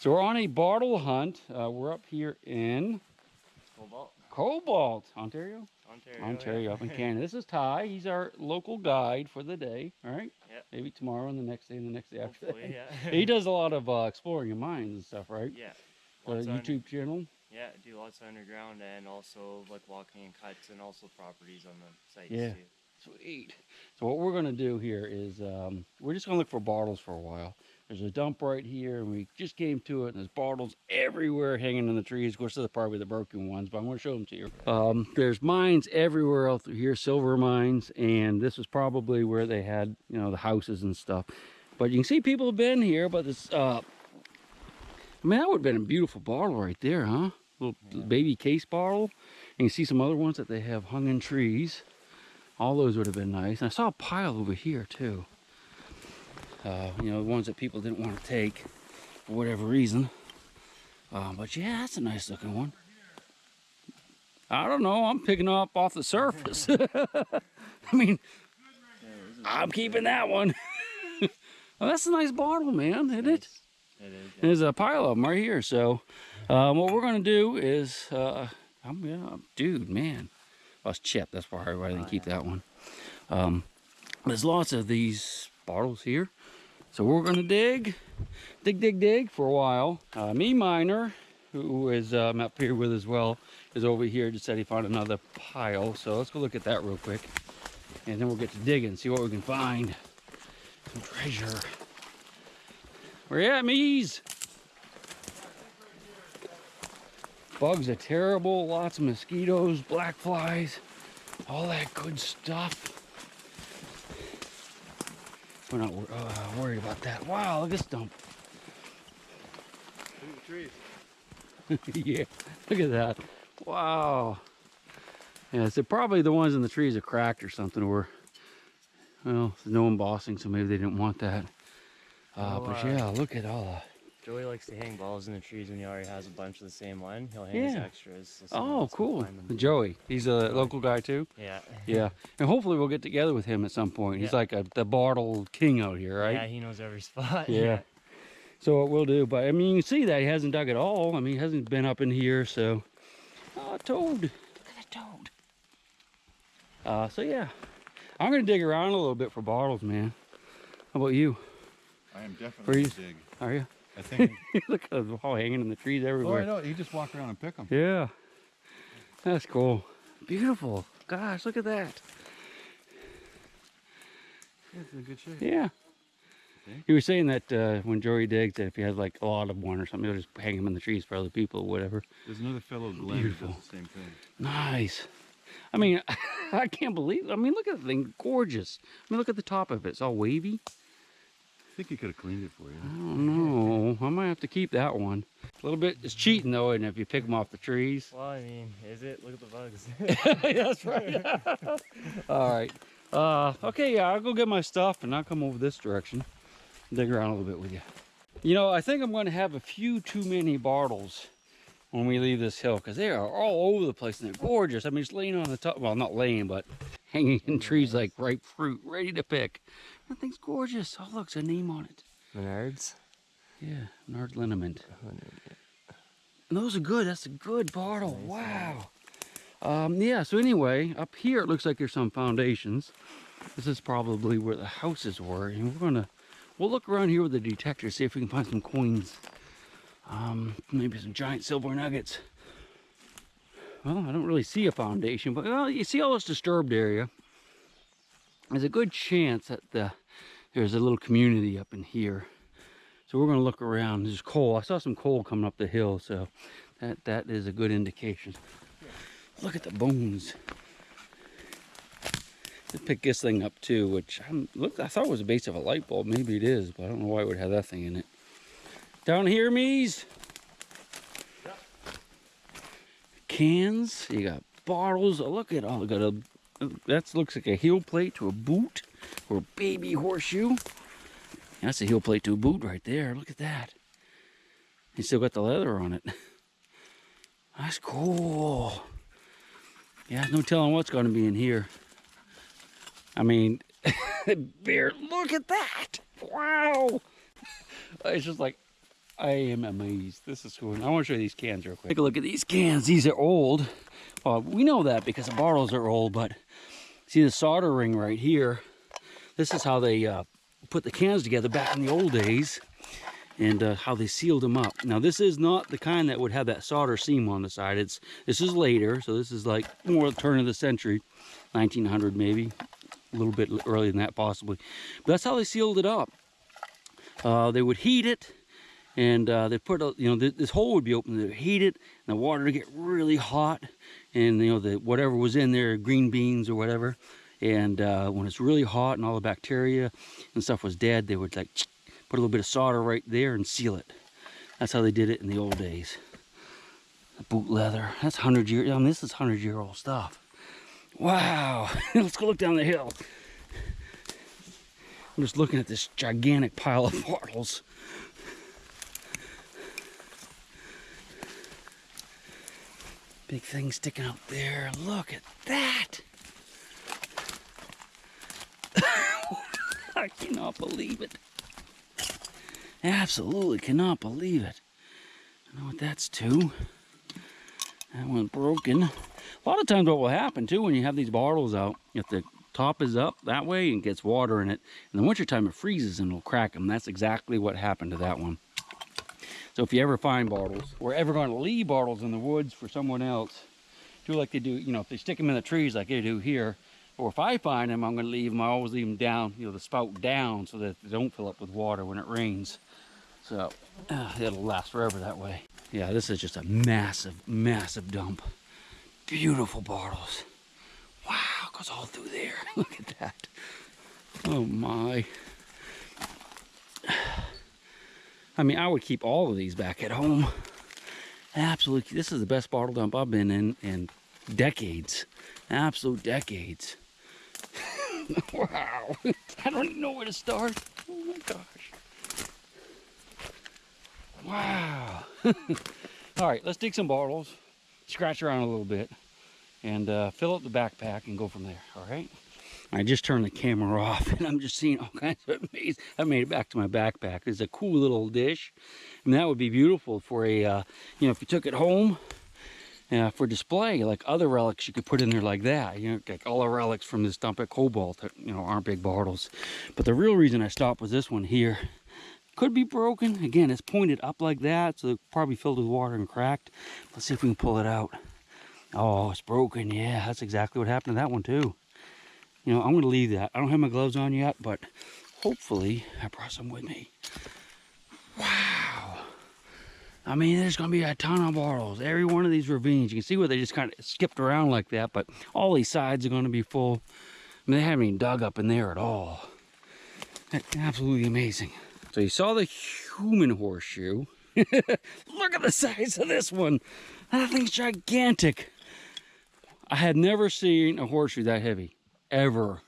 So we're on a bottle hunt. We're up here in Cobalt, Ontario. Ontario, yeah. up in Canada. This is Ty. He's our local guide for the day. All right. Yep. Maybe tomorrow and the next day and the next day after that. Hopefully, yeah. He does a lot of exploring of mines and stuff, right? Yeah. YouTube channel. Yeah, do lots of underground and also like walking in cuts and also properties on the sites too. Sweet. So what we're going to do here is we're just going to look for bottles for a while. There's a dump right here, and we just came to it, and there's bottles everywhere hanging in the trees. Of course, they're probably the broken ones, but I'm going to show them to you. There's mines everywhere out through here, silver mines, and this is probably where they had, you know, the houses and stuff. But you can see people have been here, but it's, I mean, that would have been a beautiful bottle right there, huh? Little baby case bottle. And you see some other ones that they have hung in trees. All those would have been nice. And I saw a pile over here too. You know, the ones that people didn't want to take for whatever reason. But yeah, that's a nice looking one. I don't know, I'm picking up off the surface. I mean, I'm keeping that one. Well, that's a nice bottle, man, isn't it? It is. Yeah. There's a pile of them right here. So what we're gonna do is, dude, man. Oh, it's chipped, that's why I didn't keep that one. There's lots of these bottles here. So we're gonna dig for a while. MeMiner, who is up here with as well, is over here. Just said he found another pile. So let's go look at that real quick. And then we'll get to digging, see what we can find. Some treasure. Where you at, Mees? Bugs are terrible, lots of mosquitoes, blackflies, all that good stuff. We're not worried about that. Wow, look at this dump. Look at the trees. Yeah, look at that. Wow. Yeah, so probably the ones in the trees are cracked or something, or, well, there's no embossing, so maybe they didn't want that. But yeah, look at all that. Joey likes to hang balls in the trees when he already has a bunch of the same one. He'll hang his extras. So oh, cool. Joey, he's a local guy too? Yeah. Yeah. And hopefully we'll get together with him at some point. He's like the bottle king out here, right? Yeah, he knows every spot. Yeah. So what we'll do, but I mean, you can see that he hasn't dug at all. I mean, he hasn't been up in here, so. Oh, a toad. Look at that toad. So yeah, I'm going to dig around a little bit for bottles, man. How about you? I am definitely going to dig. Are you? I think. Look at them all hanging in the trees everywhere. Oh, I know. You just walk around and pick them. Yeah. That's cool. Beautiful. Gosh, look at that. It's in good shape. Yeah. Okay. He was saying that when Joey digs, that if he has like a lot of one or something, he'll just hang them in the trees for other people or whatever. There's another fellow, Glenn, who does the same thing. Nice. I mean, I can't believe it. I mean, look at the thing. Gorgeous. I mean, look at the top of it. It's all wavy. I think he could have cleaned it for you. I don't know. I might have to keep that one. A little bit. It's cheating though, isn't it, if you pick them off the trees? Well, I mean, is it? Look at the bugs. That's right. All right. Okay, yeah, I'll go get my stuff and I'll come over this direction. Dig around a little bit with you. You know, I think I'm going to have a few too many bottles when we leave this hill, because they are all over the place and they're gorgeous. I mean, just laying on the top, well, not laying, but hanging in trees like ripe fruit, ready to pick. That thing's gorgeous. Oh, look, there's a name on it. Menards? Yeah, Nard Liniment. And those are good. That's a good bottle. Wow. Yeah, so anyway, up here it looks like there's some foundations. This is probably where the houses were. And we'll look around here with the detector, see if we can find some coins. Maybe some giant silver nuggets. Well, I don't really see a foundation, but well, you see all this disturbed area. There's a good chance that there's a little community up in here. So we're going to look around. There's coal. I saw some coal coming up the hill, so that is a good indication. Look at the bones. Let's pick this thing up too, which I thought it was the base of a light bulb. Maybe it is, but I don't know why it would have that thing in it. Down here, Mees. Yep. Cans. You got bottles. Oh, look at all. That looks like a heel plate to a boot or a baby horseshoe. That's a heel plate to a boot right there. Look at that. You still got the leather on it. That's cool. Yeah, no telling what's going to be in here. I mean, bear, look at that. Wow. It's just like, I am amazed. This is cool. I want to show you these cans real quick. Take a look at these cans. These are old. We know that because the bottles are old, but see the solder ring right here? This is how they put the cans together back in the old days, and how they sealed them up. Now this is not the kind that would have that solder seam on the side. This is later, so this is like more the turn of the century, 1900 maybe, a little bit earlier than that possibly. But that's how they sealed it up. They would heat it, and they put this hole would be open. They would heat it, and the water would get really hot, and whatever was in there, green beans or whatever. And when it's really hot and all the bacteria and stuff was dead, they would like put a little bit of solder right there and seal it. That's how they did it in the old days. The boot leather. That's 100-year. I mean, this is 100-year-old stuff. Wow. Let's go look down the hill. I'm just looking at this gigantic pile of bottles. Big thing sticking out there. Look at that. I cannot believe it. Absolutely cannot believe it. I know what that's to. That one's broken. A lot of times what will happen too when you have these bottles out, if the top is up that way and gets water in it, in the wintertime it freezes and it'll crack them. That's exactly what happened to that one. So if you ever find bottles, or ever going to leave bottles in the woods for someone else, do like they do, if they stick them in the trees like they do here, or if I find them, I'm going to leave them. I always leave them down, the spout down, so that they don't fill up with water when it rains. So it'll last forever that way. Yeah, this is just a massive, massive dump. Beautiful bottles. Wow, it goes all through there. Look at that. Oh my. I mean, I would keep all of these back at home. Absolutely. This is the best bottle dump I've been in decades. Absolute decades. Wow. I don't even know where to start. Oh my gosh. Wow. All right, let's dig some bottles, scratch around a little bit, and fill up the backpack and go from there, all right? I just turned the camera off, and I'm just seeing all kinds of amazing. I made it back to my backpack. It's a cool little dish, and that would be beautiful for a, if you took it home for display, like other relics you could put in there like that. Like all the relics from this dump at Cobalt, aren't big bottles. But the real reason I stopped was this one here. Could be broken. Again, it's pointed up like that, so it's probably filled with water and cracked. Let's see if we can pull it out. Oh, it's broken. Yeah, that's exactly what happened to that one too. I'm going to leave that. I don't have my gloves on yet, but hopefully I brought some with me. Wow. I mean, there's going to be a ton of bottles. Every one of these ravines. You can see where they just kind of skipped around like that, but all these sides are going to be full. I mean, they haven't even dug up in there at all. That's absolutely amazing. So you saw the human horseshoe. Look at the size of this one. That thing's gigantic. I had never seen a horseshoe that heavy, ever.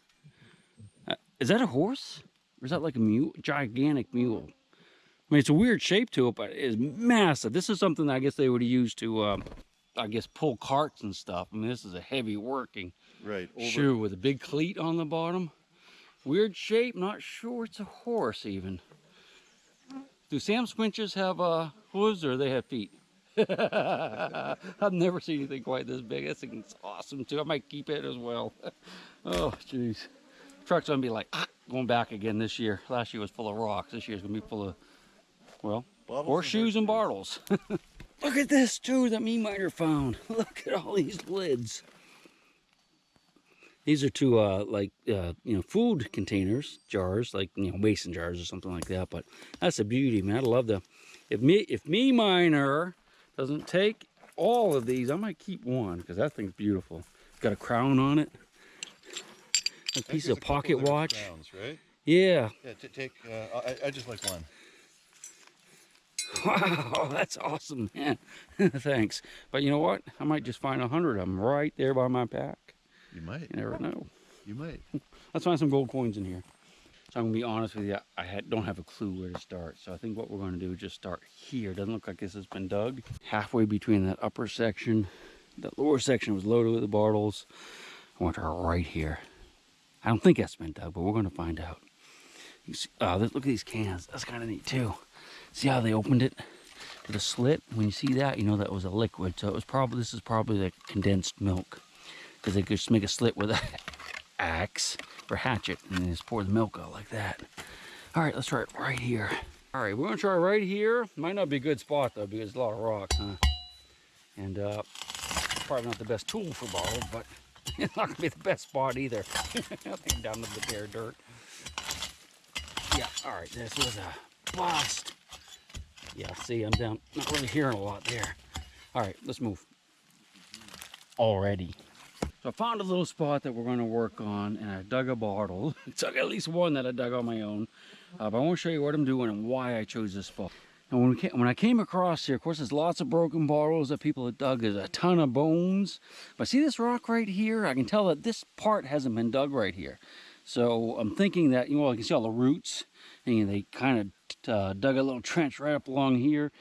Is that a horse? Or is that like a mule? Gigantic mule. I mean, it's a weird shape to it, but it is massive. This is something I guess they would use to, pull carts and stuff. I mean, this is a heavy working shoe with a big cleat on the bottom. Weird shape, not sure it's a horse even. Do Sam Squinches have hooves or they have feet? I've never seen anything quite this big. This thing's awesome too. I might keep it as well. Oh, jeez. Truck's gonna be like going back again this year. Last year was full of rocks. This year's gonna be full of, well, horseshoes and bottles. Look at this too that MeMiner found. Look at all these lids. These are two food containers, jars, like mason jars or something like that. But that's a beauty, man. I love the. If MeMiner doesn't take all of these, I might keep one because that thing's beautiful. It's got a crown on it. A piece of pocket watch. Crowns, right? Yeah. Yeah. I just like one. Wow, that's awesome, man. Thanks. But you know what? I might just find 100 of them right there by my pack. You might. You never know. You might. Let's find some gold coins in here. So I'm going to be honest with you, don't have a clue where to start. So I think what we're going to do is just start here. Doesn't look like this has been dug. Halfway between that upper section. That lower section was loaded with the bottles. I want her right here. I don't think that's been dug, but we're going to find out. You see, look at these cans. That's kind of neat too. See how they opened it with a slit? When you see that, you know that was a liquid. So it was probably, this is probably like condensed milk, because they could just make a slit with a axe or hatchet and then just pour the milk out like that. All right, let's try it right here. All right, we're gonna try right here. Might not be a good spot though, because there's a lot of rocks, huh? And probably not the best tool for bottles, but it's not gonna be the best spot either. I think down to the bare dirt. Yeah, all right, this was a bust. Yeah, see, I'm down, not really hearing a lot there. All right, let's move. Already. So I found a little spot that we're gonna work on, and I dug a bottle. It's at least one that I dug on my own. But I want to show you what I'm doing and why I chose this spot. And when I came across here, of course, there's lots of broken bottles that people have dug. There's a ton of bones. But see this rock right here? I can tell that this part hasn't been dug right here. So I'm thinking that, you know, I can see all the roots. And they kind of dug a little trench right up along here.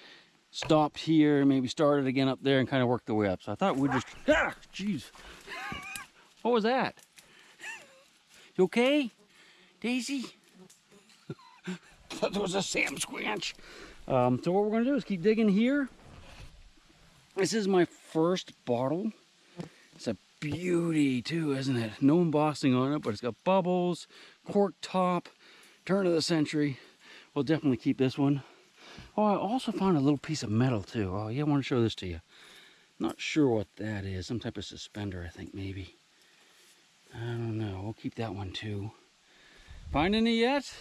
Stopped here, maybe started again up there and kind of worked their way up. So I thought we'd just, jeez. What was that? You okay, Daisy? That was a Sam Squanch. So what we're gonna do is keep digging here. This is my first bottle. It's a beauty too, isn't it? No embossing on it, but it's got bubbles, cork top, turn of the century. We'll definitely keep this one. Oh, I also found a little piece of metal too. Oh yeah, I want to show this to you. Not sure what that is. Some type of suspender, I think maybe. I don't know. We'll keep that one too. Find any yet?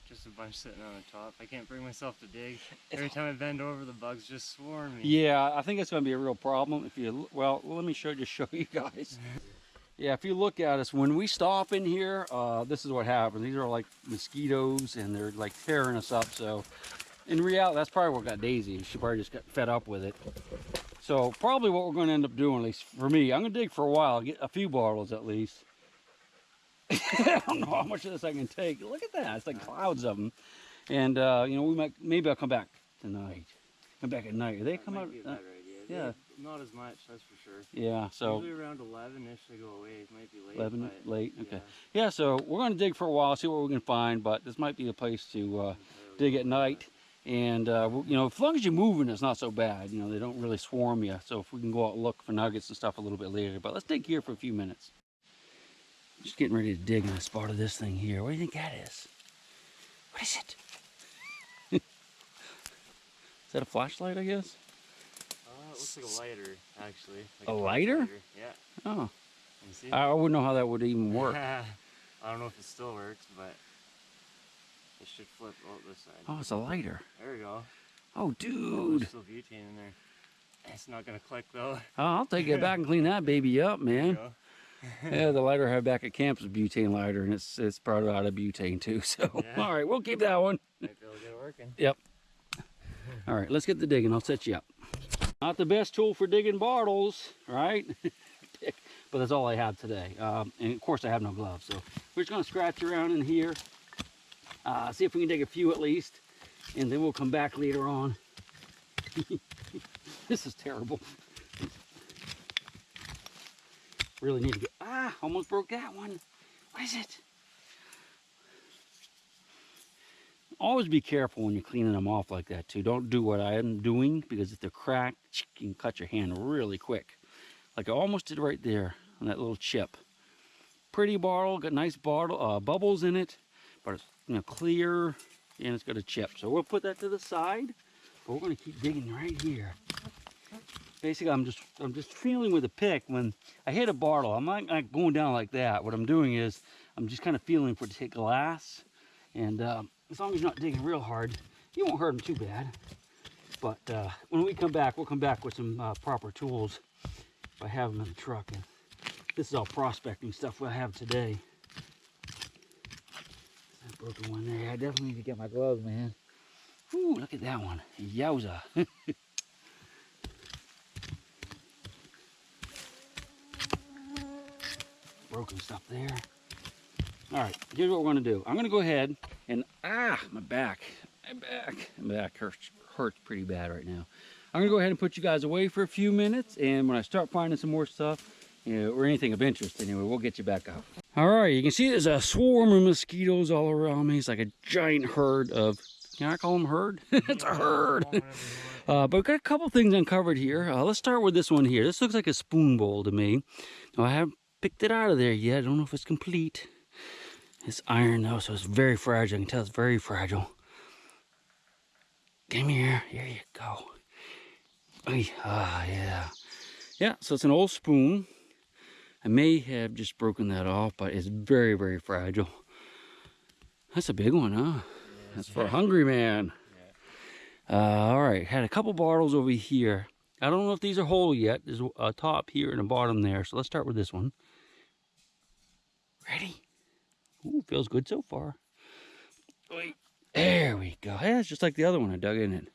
Just a bunch sitting on the top. I can't bring myself to dig. Every time I bend over, the bugs just swarm me. Yeah, I think it's going to be a real problem. If you, well, let me show you guys. Yeah, if you look at us, when we stop in here, this is what happens. These are like mosquitoes, and they're like tearing us up. So, in reality, that's probably what got Daisy. She probably just got fed up with it. So, probably what we're going to end up doing, at least for me, I'm going to dig for a while, get a few bottles at least. I don't know how much of this I can take. Look at that. It's like clouds of them. And, you know, maybe I'll come back tonight. Come back at night. They come out. Yeah. Not as much, that's for sure. Yeah, so. Usually around 11-ish they go away. It might be late. 11, late, okay. Yeah. Yeah, so we're going to dig for a while, see what we can find, but this might be a place to dig at night. And, you know, as long as you're moving, it's not so bad. You know, they don't really swarm you. So if we can go out and look for nuggets and stuff a little bit later. But let's dig here for a few minutes. Just getting ready to dig in the spot of this thing here. What do you think that is? What is it? Is that a flashlight, I guess? It looks like a lighter, actually. Like a lighter? Yeah. Oh. You see? I wouldn't know how that would even work. I don't know if it still works, but it should flip out this side. Oh, it's a lighter. There we go. Oh, dude. There's still butane in there. It's not going to click, though. Oh, I'll take it back and clean that baby up, man. Yeah, the lighter I have back at camp is a butane lighter, and it's probably out of butane too. So, yeah. All right, we'll keep that one. Might be able to get it working. Yep. All right, let's get the digging. I'll set you up. Not the best tool for digging bottles, right? But that's all I have today. And of course, I have no gloves, so we're just gonna scratch around in here, see if we can dig a few at least, and then we'll come back later on. This is terrible. Really need to get, almost broke that one. What is it? Always be careful when you're cleaning them off like that too. Don't do what I am doing, because if they're cracked, you can cut your hand really quick. Like I almost did right there on that little chip. Pretty bottle, got nice bottle, bubbles in it, but it's, you know, clear, and it's got a chip. So we'll put that to the side, but we're gonna keep digging right here. Basically, I'm just feeling with a pick when I hit a bottle. I'm not going down like that. What I'm doing is I'm just kind of feeling for it to hit glass, and as long as you're not digging real hard, you won't hurt them too bad. But when we come back, we'll come back with some proper tools. If I have them in the truck, and this is all prospecting stuff we'll have today. That broken one there. I definitely need to get my gloves, man. Ooh, look at that one. Yowza. Broken stuff there. All right, here's what we're gonna do. I'm gonna go ahead and, my back hurts pretty bad right now. I'm gonna go ahead and put you guys away for a few minutes, and when I start finding some more stuff, you know, or anything of interest anyway, we'll get you back up. All right, you can see there's a swarm of mosquitoes all around me. It's like a giant herd of Can I call them herd? It's a herd. Call 'em whatever you want. But we've got a couple things uncovered here. Let's start with this one here. This looks like a spoon bowl to me. Now, I haven't picked it out of there yet. I don't know if it's complete. It's iron though, so it's very fragile. I can tell it's very fragile. Come here. Here you go. Yeah. Yeah, so it's an old spoon. I may have just broken that off, but it's very, very fragile. That's a big one, huh? That's for a hungry man. All right, had a couple bottles over here. I don't know if these are whole yet. There's a top here and a bottom there. So let's start with this one. Ready? Ooh, feels good so far. Wait, there we go. Yeah, it's just like the other one I dug in it.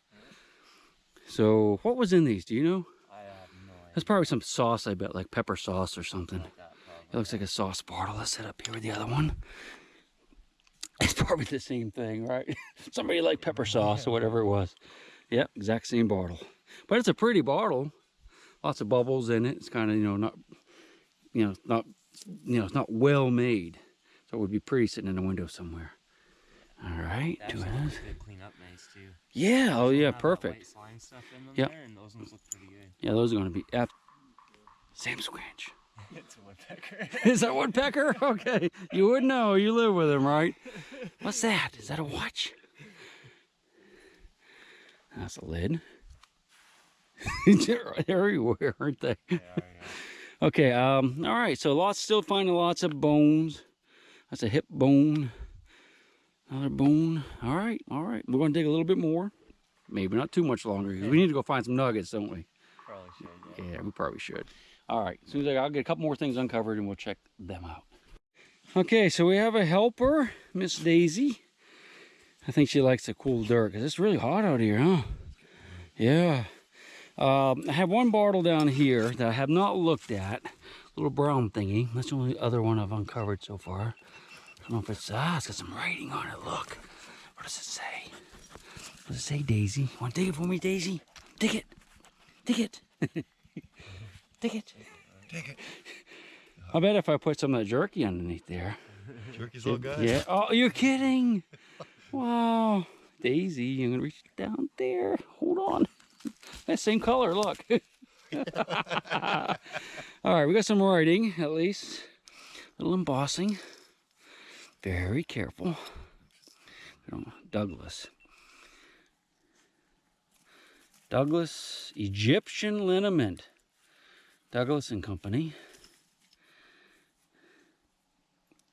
So what was in these? Do you know? I have no idea. That's probably some sauce, I bet, like pepper sauce or something. Like that, probably. It looks like a sauce bottle. Let's set up here with the other one. It's probably the same thing, right? Somebody like pepper sauce or whatever it was. Yep, exact same bottle. But it's a pretty bottle. Lots of bubbles in it. It's kind of, it's not well made. So it would be pretty sitting in a window somewhere. All right, That do actually this. looks good, clean up nice too. Yeah, oh Some yeah, have that perfect. white slime stuff in them Yep. there, and those ones look pretty good. Yeah, those are going to be same squinch. It's a woodpecker. Is that woodpecker? Okay, you would know. You live with him, right? What's that? Is that a watch? That's a lid. They're everywhere, aren't they? They are, yeah. Okay, all right, so still finding lots of bones. That's a hip bone. Another bone. All right. We're going to dig a little bit more. Maybe not too much longer, because we need to go find some nuggets, don't we? Probably should, Yeah, we probably should. All right, as soon as I'll get a couple more things uncovered and we'll check them out. Okay, so we have a helper, Miss Daisy. I think she likes the cool dirt, because it's really hot out here, huh? Yeah. I have one bottle down here that I have not looked at. Little brown thingy. That's the only other one I've uncovered so far. I don't know if it's got some writing on it. Look. What does it say? What does it say, Daisy? Want to dig it for me, Daisy? Dig it. Dig it. Dig it. Take it. I bet if I put some of the jerky underneath there. Jerky's all good. Yeah. Oh, you're kidding. Wow. Daisy, I'm going to reach down there. Hold on. That same color, look. All right, we got some writing, at least. A little embossing. Very careful. Douglas. Douglas Egyptian liniment. Douglas and Company.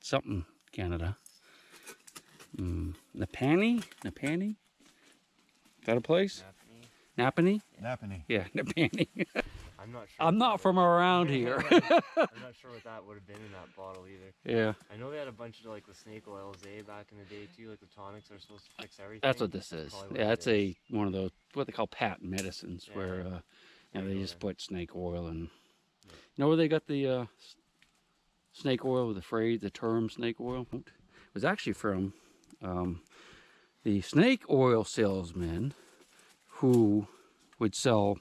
Something, Canada. Napani? Is that a place? Napani? Nappany. Yeah, Napani. I'm not sure. I'm not from around here. I'm not sure what that would have been in that bottle either. Yeah, I know they had a bunch of like the snake oils back in the day too, like the tonics are supposed to fix everything. that's what this is. Probably what Yeah, it it's is. one of those, what they call patent medicines, Yeah. where they just put snake oil and... Yeah. You know where they got the snake oil, the term snake oil? It was actually from the snake oil salesman who would sell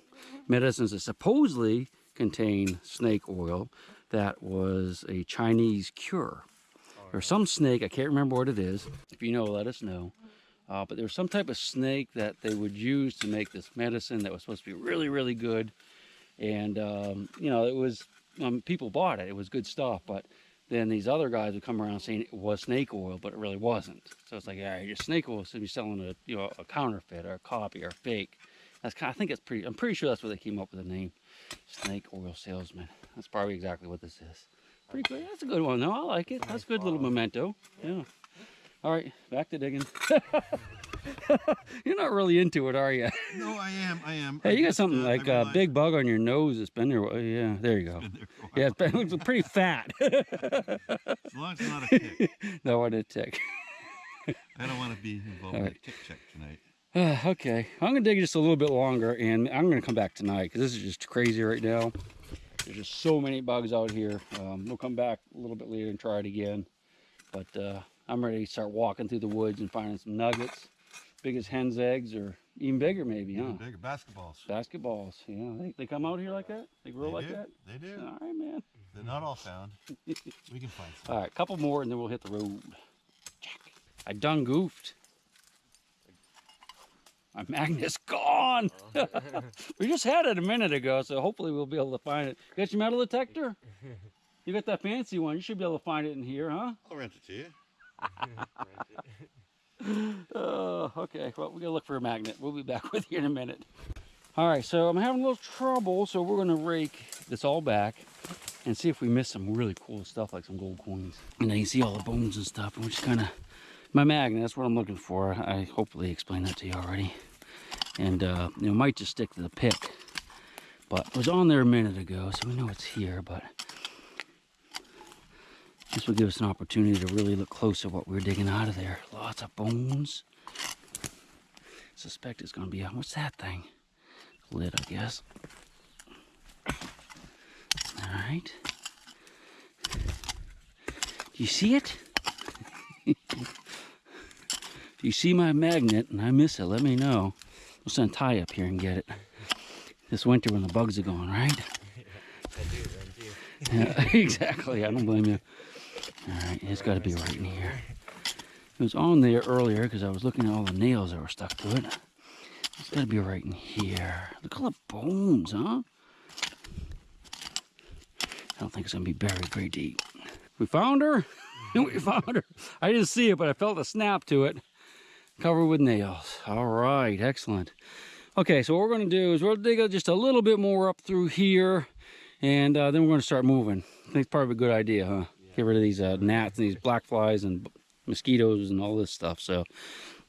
medicines that supposedly contain snake oil that was a Chinese cure. There's some snake, I can't remember what it is. If you know, let us know. But there was some type of snake that they would use to make this medicine that was supposed to be really, really good. And, it was, people bought it. It was good stuff. But then these other guys would come around saying it was snake oil, but it really wasn't. So it's like, all right, your snake oil should be selling a counterfeit or a copy or a fake. I think I'm pretty sure that's where they came up with the name, snake oil salesman. That's probably exactly what this is. Pretty good. That's a good one, though. I like it. That's a good little memento. Yeah. All right, back to digging. You're not really into it, are you? No, I am. Hey, you got just, something I like a realized big bug on your nose that's been there. Yeah, there you go. it's been there for a Yeah, while. it looks pretty fat. As long as it's not a tick. No, I didn't tick. I don't want to be involved in a tick check tonight. Okay, I'm gonna dig just a little bit longer, and I'm gonna come back tonight because this is just crazy right now. There's just so many bugs out here. We'll come back a little bit later and try it again. But I'm ready to start walking through the woods and finding some nuggets, big as hen's eggs, or even bigger maybe, huh? Even bigger basketballs. Basketballs, yeah. They come out here like that? They grow They like do. that? They do. All right, man. They're not all found. We can find some. All right, couple more and then we'll hit the road. Check. I done goofed. My magnet's gone. We just had it a minute ago, so hopefully we'll be able to find it. You got your metal detector? You got that fancy one. You should be able to find it in here, huh? I'll rent it to you. Okay, well, we gotta look for a magnet. We'll be back with you in a minute. All right, so I'm having a little trouble, so we're gonna rake this all back and see if we miss some really cool stuff, like some gold coins. And then you see all the bones and stuff, and we're just kind of, my magnet, that's what I'm looking for. I hopefully explained that to you already. And you know, might just stick to the pick, but it was on there a minute ago, so we know it's here, but this will give us an opportunity to really look close at what we're digging out of there. Lots of bones. Suspect it's gonna be, what's that thing? Lid, I guess. All right. Do you see it? If you see my magnet and I miss it, let me know. We'll send Ty up here and get it. This winter when the bugs are gone, right? Yeah, I do. Yeah, exactly. I don't blame you. All right, it's got to be right in here. It was on there earlier because I was looking at all the nails that were stuck to it. It's got to be right in here. Look at all the bones, huh? I don't think it's going to be buried very deep. We found her. We found her. I didn't see it, but I felt a snap to it. Covered with nails. All right, excellent. Okay, so what we're going to do is we'll dig just a little bit more up through here, and then we're going to start moving. I think it's probably a good idea, huh? Yeah. Get rid of these gnats and these blackflies and mosquitoes and all this stuff. So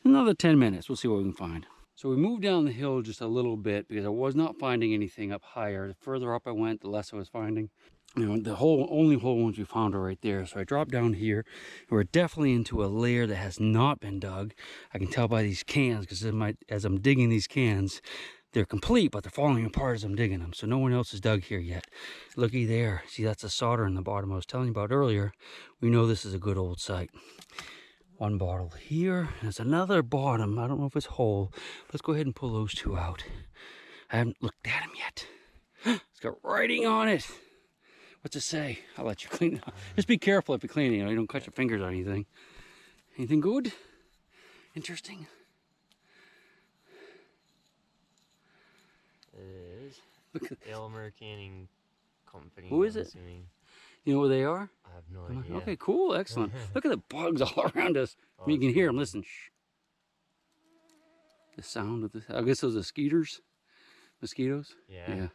another 10 minutes. We'll see what we can find. So we moved down the hill just a little bit because I was not finding anything up higher. The further up I went, the less I was finding. You know, the only hole ones we found are right there. So I dropped down here. We're definitely into a layer that has not been dug. I can tell by these cans because as I'm digging these cans, they're complete, but they're falling apart as I'm digging them. So no one else has dug here yet. Looky there. See, that's the solder in the bottom I was telling you about earlier. We know this is a good old site. One bottle here. There's another bottom. I don't know if it's whole. Let's go ahead and pull those two out. I haven't looked at them yet. It's got writing on it. What's it say? I'll let you clean it up. Just be careful if you're cleaning, you don't cut your fingers on anything. Anything good? Interesting? It is. Elmer Canning Company. Who is it? Assuming. You know where they are? I have no idea. Okay, cool, excellent. Look at the bugs all around us. I mean, you can hear them, listen. Shh. The sound of this, I guess those are skeeters? Mosquitoes? Yeah.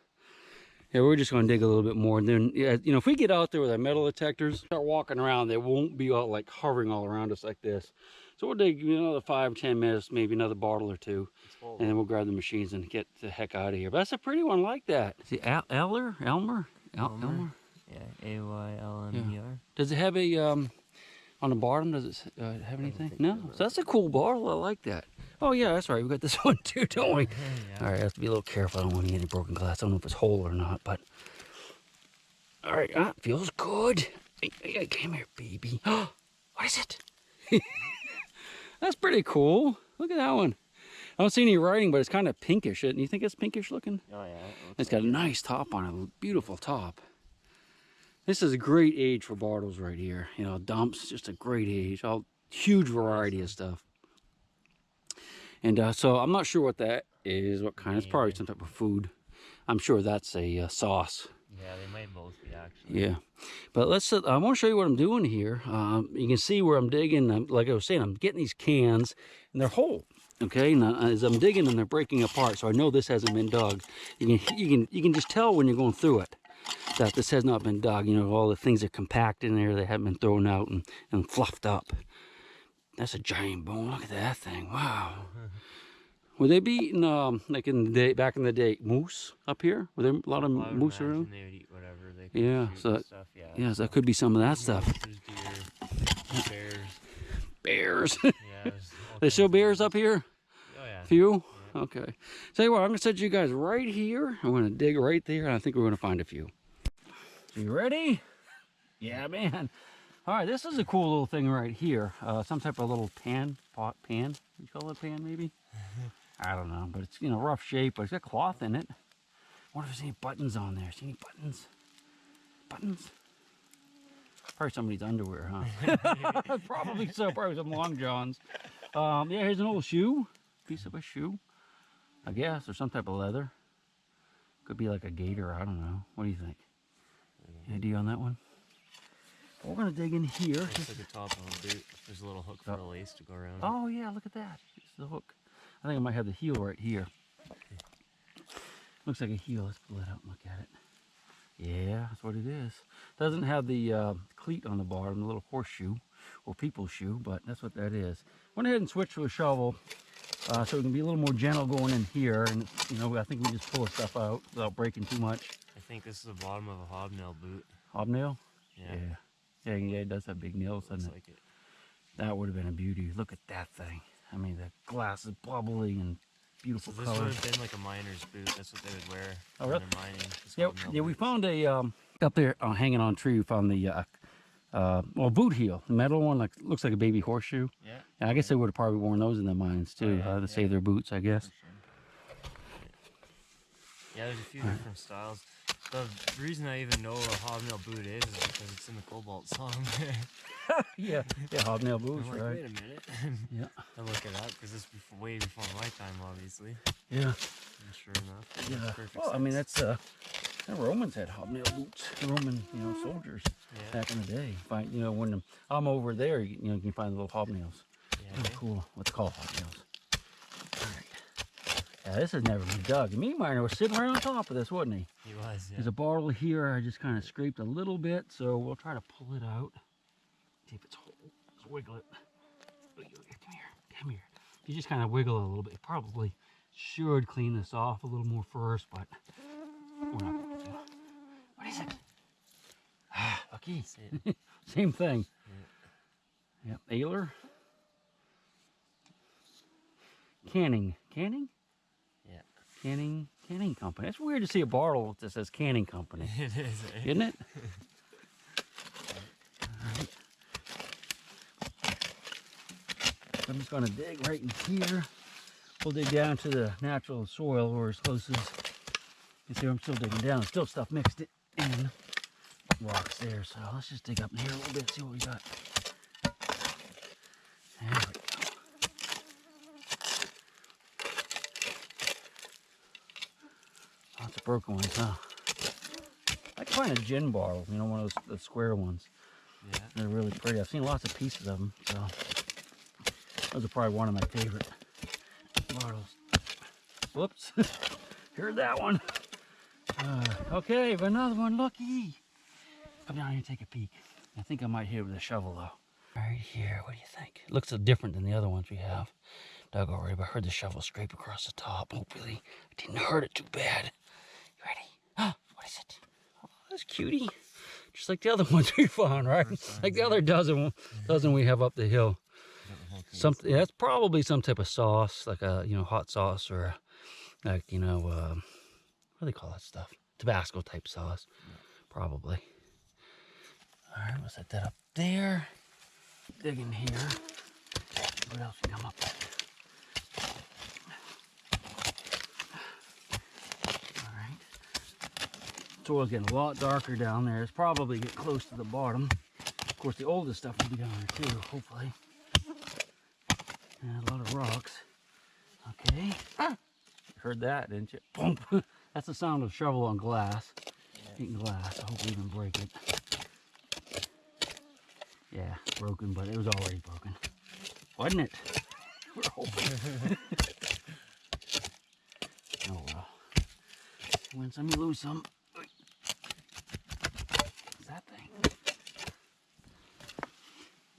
Yeah, we're just going to dig a little bit more. And then, yeah, you know, if we get out there with our metal detectors, start walking around, they won't be all like hovering all around us like this. So we'll dig another 5-10 minutes, maybe another bottle or two, and then we'll grab the machines and get the heck out of here. But that's a pretty one like that. See, Elmer? Elmer? Yeah, AYLMER. Yeah. Does it have a, on the bottom, does it have anything? No? So that's a cool bottle. I like that. Oh, yeah, that's right. We got this one too, don't we? Yeah. All right, I have to be a little careful. I don't want to get any broken glass. I don't know if it's whole or not, but. All right, feels good. Hey, come here, baby. What is it? That's pretty cool. Look at that one. I don't see any writing, but it's kind of pinkish. You think it's pinkish looking? Oh, yeah. It's got a nice top on it, a beautiful top. This is a great age for bottles right here. You know, dumps, just a great age. All huge variety of stuff. And so I'm not sure what that is, what kind. It's probably some type of food. I'm sure that's a sauce. Yeah, they might both be actually. Yeah, but let's. I want to show you what I'm doing here. You can see where I'm digging. Like I was saying, I'm getting these cans, and they're whole. Okay, now as I'm digging them, they're breaking apart. So I know this hasn't been dug. You can just tell when you're going through it that this has not been dug. You know, all the things are compact in there. They haven't been thrown out and fluffed up. That's a giant bone. Look at that thing. Wow. Would they be eating, like back in the day, moose up here? Were there a lot of moose around? They would eat whatever they could Yeah, stuff. Yeah, so that could be some of that stuff. Deer, Bears. yeah, There's still bears up here? Oh, yeah. Few? Yeah. Okay. Tell you what, I'm going to set you guys right here. I'm going to dig right there, and I think we're going to find a few. So you ready? Yeah, man. All right, this is a cool little thing right here. Some type of little pot pan. You call it a pan, maybe? I don't know, but it's, you know, rough shape, but it's got cloth in it. I wonder if there's any buttons on there. See any buttons? Buttons? Probably somebody's underwear, huh? Probably so. Probably some long johns. Yeah, here's an old shoe. Piece of a shoe. I guess, or some type of leather. Could be like a gator, I don't know. What do you think? Any idea on that one? We're gonna dig in here. Looks like a top on a boot. There's a little hook for the lace to go around. Oh yeah, look at that. It's the hook. I think I might have the heel right here. Looks like a heel. Let's pull it out and look at it. Yeah, that's what it is. Doesn't have the cleat on the bottom, the little horseshoe or people's shoe, but that's what that is. Went ahead and switched to a shovel so we can be a little more gentle going in here. And you know, I think we just pull the stuff out without breaking too much. I think this is the bottom of a hobnail boot. Hobnail? Yeah. Yeah, it does have big nails, doesn't it? Looks like it. That would have been a beauty. Look at that thing. I mean, the glass is bubbling and beautiful So this color. would have been like a miner's boot. That's what they would wear Oh, when really? they're mining. Just Yeah, hobnail yeah. We boots. found a up there hanging on a tree. We found the well, boot heel, the metal one, like looks like a baby horseshoe. Yeah. And I guess they would have probably worn those in the mines too, yeah, to save their boots, I guess. Yeah, there's a few different styles. The reason I even know what a hobnail boot is because it's in the Cobalt song. Yeah, hobnail boots, I'm like, right? wait a minute. Yeah, I look it up because it's way before my time, obviously. yeah, And sure enough, it makes yeah. perfect Well, I mean, sense. that's the Romans had hobnail boots. The Roman, soldiers Yeah. back in the day. Find, when I'm over there, you can find the little hobnails. Yeah. Really cool. What's called hobnails. All right. Yeah, this has never been dug. MeMiner was sitting right on top of this, wasn't he? He was, yeah. There's a bottle here. I just kind of scraped a little bit, so we'll try to pull it out. See if it's whole. Let's wiggle it. Come here. Come here. You just kind of wiggle it a little bit. You probably should clean this off a little more first, but we're not going to. What is it? Ah, Lucky. Same thing. Yep. Ailer. Canning. Canning? Yeah. Canning company. It's weird to see a bottle that says canning company. It is, eh? Isn't it? Alright. I'm just going to dig right in here. We'll dig down to the natural soil or as close as you see. I'm still digging down. Still stuff mixed in. Rocks there. So let's just dig up in here a little bit, see what we got. There we go. Lots of broken ones, huh? I can find a gin bottle, one of those the square ones. Yeah. They're really pretty. I've seen lots of pieces of them, so those are probably one of my favorite bottles. Whoops, heard that one. Okay, but another one. Looky. Come down here and take a peek. I think I might hit it with a shovel though. Right here, what do you think? It looks so different than the other ones we have dug already, but I heard the shovel scrape across the top. Hopefully, I didn't hurt it too bad. You ready? Ah, what is it? Oh, this cutie. Just like the other ones we found, right? Like the other dozen we have up the hill. Something that's probably some type of sauce, like a hot sauce or like what do they call that stuff? Tabasco type sauce, probably. All right, we'll set that up there. Dig in here. What else we come up with? All right. Soil's getting a lot darker down there. It's probably getting close to the bottom. Of course, the oldest stuff will be down there too, hopefully. And a lot of rocks. Okay. Heard that, didn't you? Boom. That's the sound of shovel on glass. Hitting glass. I hope we didn't break it. Yeah, broken, but it was already broken. Wasn't it? We're hoping. Oh well. Win some, you lose some. What's that thing?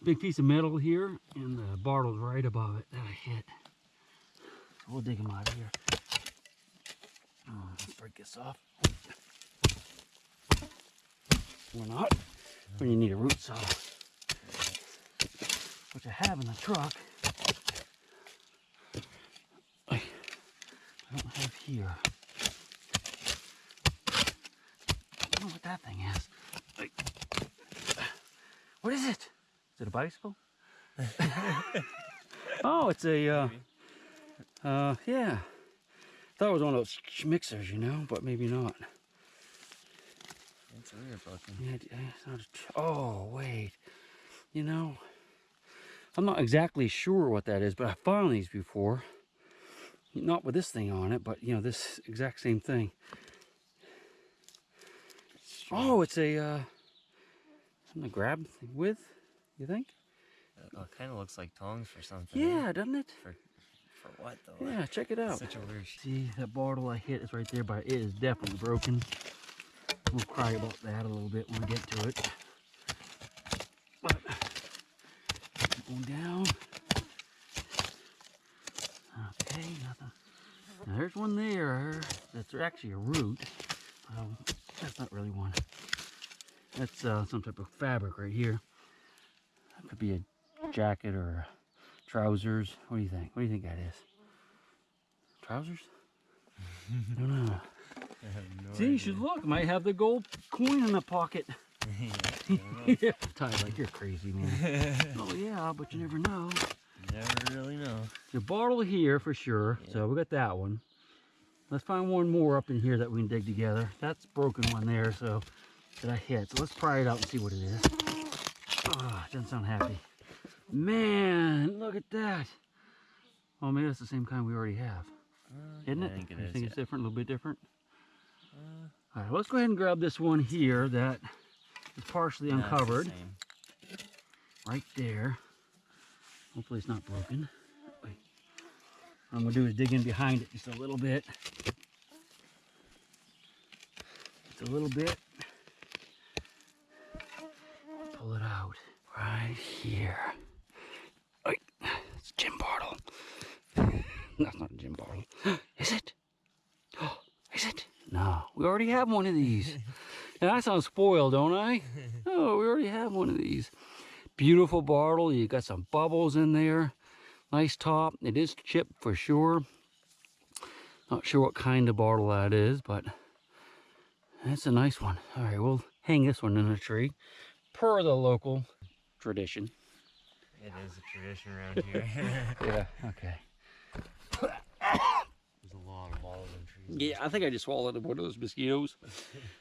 Big piece of metal here, and the bottle's right above it that I hit. So we'll dig them out of here. Let's break this off. Or not. When you need a root saw, which I have in the truck. I don't have here. I don't know what that thing is. What is it? Is it a bicycle? Oh, it's a, yeah. Thought it was one of those mixers, but maybe not. It's weird looking. Yeah, it's not oh, wait. I'm not exactly sure what that is, but I found these before. Not with this thing on it, but you know, this exact same thing. Oh, it's a something to grab with, you think? It kind of looks like tongs for something. Yeah, doesn't it? For what though? Yeah, check it out. Such a weird. See, that bottle I hit is right there, but it is definitely broken. We'll cry about that a little bit when we get to it. But keep going down. Okay, nothing. Now there's one there that's actually a root. That's not really one. That's some type of fabric right here. That could be a jacket or trousers. What do you think? What do you think that is? Trousers? I don't know. I have no See, idea. you should look. Might have the gold coin in the pocket. Yeah. Ty, like, you're crazy, man. Oh, yeah, but you never know. Never really know. The bottle here for sure. Yeah. So we got that one. Let's find one more up in here that we can dig together. That's broken one there, so that I hit. So let's pry it out and see what it is. Ah, it doesn't sound happy. Man, look at that. Oh, maybe that's the same kind we already have. Isn't it? I think it You is, think it's yeah. different, a little bit different? All right, let's go ahead and grab this one here that is partially That's the uncovered. same. Right there. Hopefully it's not broken. Wait. What I'm gonna do is dig in behind it just a little bit. Just a little bit. Pull it out. Right here. Wait, it's a gin bottle. That's not a gin bottle. Is it? Oh, is it? No, we already have one of these. And I sound spoiled, don't I? Oh, we already have one of these. Beautiful bottle. You got some bubbles in there. Nice top. It is chipped for sure. Not sure what kind of bottle that is, but that's a nice one. All right, we'll hang this one in a tree per the local tradition. It is a tradition around here. Yeah, okay. There's a lot of bottles and trees. Yeah, I think I just swallowed one of those mosquitoes.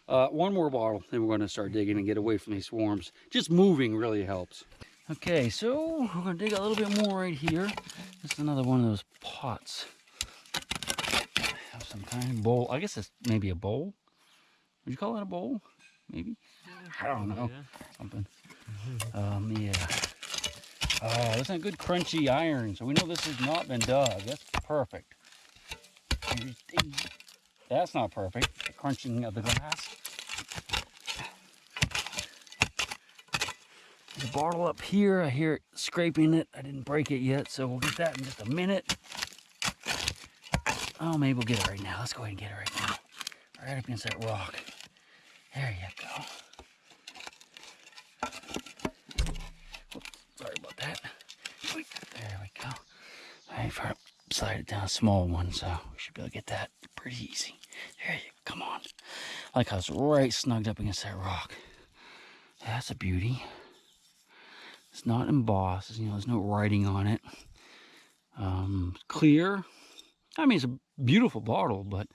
One more bottle, then we're going to start digging and get away from these swarms. Just moving really helps. Okay, so we're going to dig a little bit more right here. This is another one of those pots. Have some kind of bowl. I guess it's maybe a bowl. Would you call that a bowl? Maybe? I don't know. Yeah. Something. Yeah. Oh, that's a good crunchy iron. So we know this has not been dug. That's perfect. That's not perfect. The crunching of the glass. The bottle up here, I hear it scraping it. I didn't break it yet, so we'll get that in just a minute. Oh, maybe we'll get it right now. Let's go ahead and get it right now. Right up against that rock. There you go. Oops, sorry about that. There we go. I've slide it down a small one, so we should be able to get that pretty easy. There you go. Come on. I like how it's right snugged up against that rock. That's a beauty. It's not embossed, you know, there's no writing on it. Clear. I mean, it's a beautiful bottle, but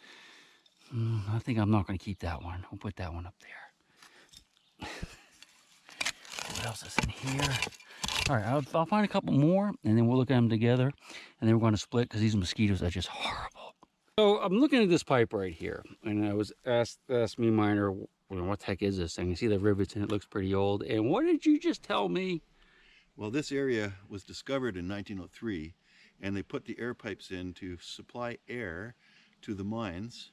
I think I'm not going to keep that one. We'll put that one up there. What else is in here? All right, I'll find a couple more, and then we'll look at them together, and then we're going to split because these mosquitoes are just horrible. So I'm looking at this pipe right here, and I was asked MeMiner, what the heck is this thing? You see the rivets, and it looks pretty old. And what did you just tell me? Well, this area was discovered in 1903, and they put the air pipes in to supply air to the mines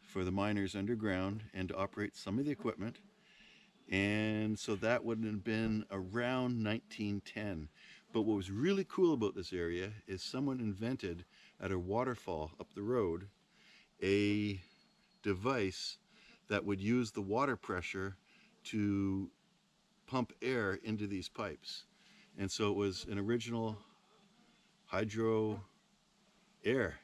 for the miners underground and to operate some of the equipment. And so that would have been around 1910. But what was really cool about this area is someone invented at a waterfall up the road a device that would use the water pressure to pump air into these pipes. And so it was an original hydro air.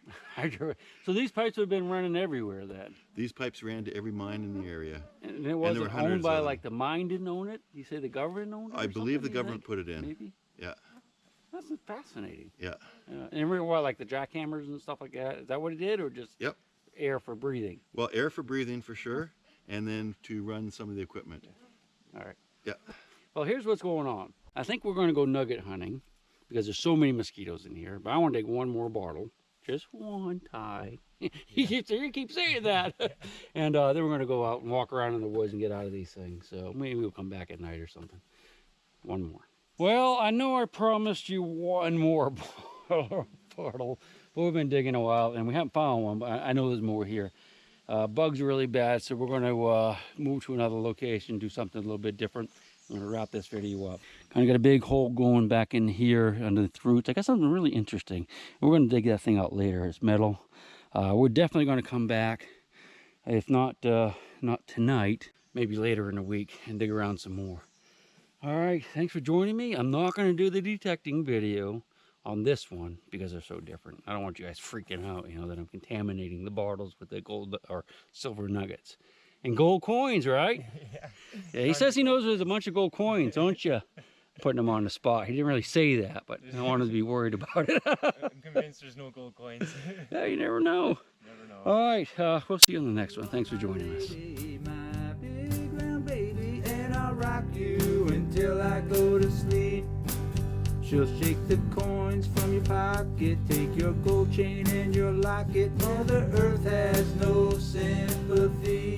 So these pipes have been running everywhere then? These pipes ran to every mine in the area. And it wasn't were hundreds owned by, of them. like, the mine didn't own it? You say the government owned it? I or believe the something, you government think? put it in. Maybe? Yeah, That's fascinating. yeah. And remember what, like the jackhammers and stuff like that? Is that what it did, or just Yep. air for breathing? Well, air for breathing for sure, and then to run some of the equipment. All right. Yeah. Well, here's what's going on. I think we're going to go nugget hunting because there's so many mosquitoes in here. But I want to take one more bottle Just one tie. You keep saying that. And then we're going to go out and walk around in the woods and get out of these things. So maybe we'll come back at night or something. One more. Well, I know I promised you one more portal, but we've been digging a while and we haven't found one, but I know there's more here. Bugs are really bad, so we're going to move to another location, do something a little bit different. I'm going to wrap this video up. Kind of got a big hole going back in here under the roots. I got something really interesting. We're going to dig that thing out later. It's metal. We're definitely going to come back, if not tonight, maybe later in the week, and dig around some more. All right, thanks for joining me. I'm not going to do the detecting video on this one because they're so different. I don't want you guys freaking out, you know, that I'm contaminating the bottles with the gold or silver nuggets. And gold coins, right? Yeah, he says he knows there's a bunch of gold coins, don't you? Putting him on the spot. He didn't really say that, but I wanted to be worried about it. I'm convinced there's no gold coins. Yeah, you never know. Never know. All right, we'll see you on the next one. Thanks for joining us. My big round baby, and I'll rock you until I go to sleep. She'll shake the coins from your pocket, take your gold chain and your locket. Mother Earth has no sympathy.